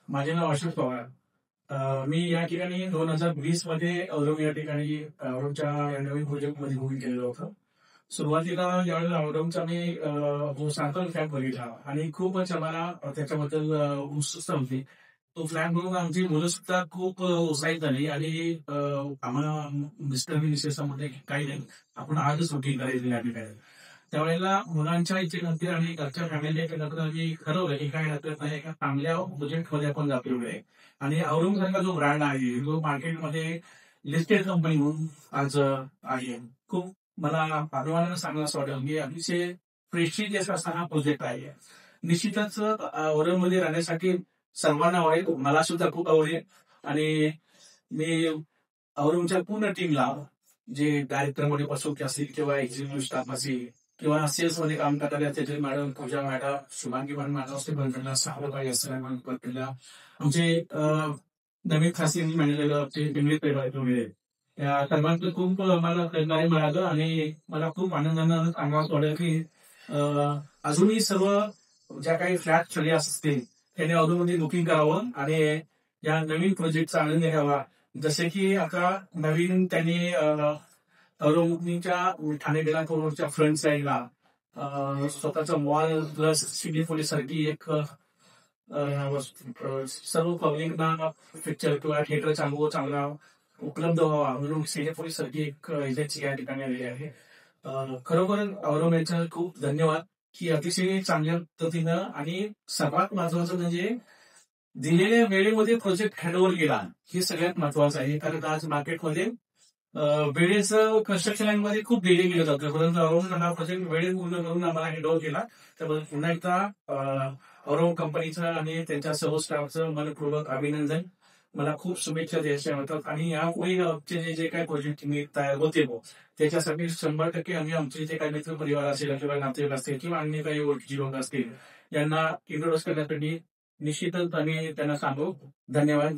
माझे नाव अशोक पवार. मी या ठिकाणी 2020 मध्ये औरंग या ठिकाणी औरंगच्या या नवीन प्रोजेक्टमध्ये उभी केलेलं होतं. सुरुवातीला ज्यावेळेला औरंगचा मी जो सॅम्पल फ्लॅट बघितला आणि खूपच आम्हाला त्याच्याबद्दल उत्सुकता होती. तो फ्लॅट बघून आमची मुलं सुद्धा खूप उत्साहित झाली आणि आम्हाला मिस्टर मिसेसमध्ये काही नाही, आपण आजच बुकिंग करायची या ठिकाणी. त्यावेळेला मुलांच्या इच्छेनंतर आणि घरच्या फॅमिलीच्या नंतर आम्ही ठरवलं की काय हरकत नाही, एका चांगल्या प्रोजेक्टमध्ये आपण जातो आहे. आणि औरंग सारखा जो ब्रँड आहे, जो मार्केटमध्ये लिस्टेड कंपनी म्हणून आज आहे. खूप मला अभिमानानं सांगायला वाटेल की अतिशय प्रेस्टिजियस असा हा प्रोजेक्ट आहे. निश्चितच औरंगमध्ये राहण्यासाठी सर्वांना आवडेल, मला सुद्धा खूप आवडेल. आणि मी औरंगच्या पूर्ण टीमला, जे डायरेक्टर मध्ये बसवते असतील किंवा एक्झिक्युटिव्ह स्टाफ असेल किंवा सेल्स मध्ये काम करणाऱ्या त्याचे मॅडम, पूजा मॅडम, शुभांगी मॅडम, मॅडम साहबाई असं आमचे नवीन खासी मॅनेजर वगैरे या सर्वांचं खूप मला सहकार्य मिळालं आणि मला खूप आनंदानं सांगावं वाटेल की अजूनही सर्व ज्या काही फ्लॅट सगळे असतील त्यांनी अजूनमध्ये बुकिंग करावं आणि या नवीन प्रोजेक्टचा आनंद घ्यावा. जसे की आता नवीन त्यांनी औरंगच्या ठाणे बेलापूर रोडच्या फ्रंट साईडला स्वतःचा मॉल प्लस सिटी पोलीस सारखी एक सर्व पब्लिकना पिक्चर किंवा थिएटर चांगला उपलब्ध व्हावा म्हणून सिटी पोलीस सारखी एक एजन्सी या ठिकाणी आलेली आहे. खरोखर औरंग यांचा खूप धन्यवाद की अतिशय चांगल्या पद्धतीनं आणि सर्वात महत्वाचं म्हणजे दिलेल्या वेळेमध्ये प्रोजेक्ट हँडओव्हर केला, हे सगळ्यात महत्वाचं आहे. कारण आज मार्केटमध्ये वेळेचं कन्स्ट्रक्शन लाईन मध्ये खूप डिले केलं जातं, परंतु औरंग हा प्रोजेक्ट वेळेत पूर्ण करून आम्हाला हँडओव्हर केला. त्याबद्दल पुन्हा एकदा औरंग कंपनीचं आणि त्यांच्या सर्व स्टाफचं मनपूर्वक अभिनंदन. मला खूप शुभेच्छा द्यायच्या होतात आणि यापुढे आमचे जे काही प्रोजेक्ट मी तयार होते त्याच्यासाठी 100% आम्ही आमचे जे काही मित्र परिवार असेल किंवा नातेवाईक असतील किंवा अन्य काही ओळखीची लोक असतील यांना इंट्रोड्यूस करण्यासाठी निश्चितच आम्ही त्यांना सांगू. धन्यवाद.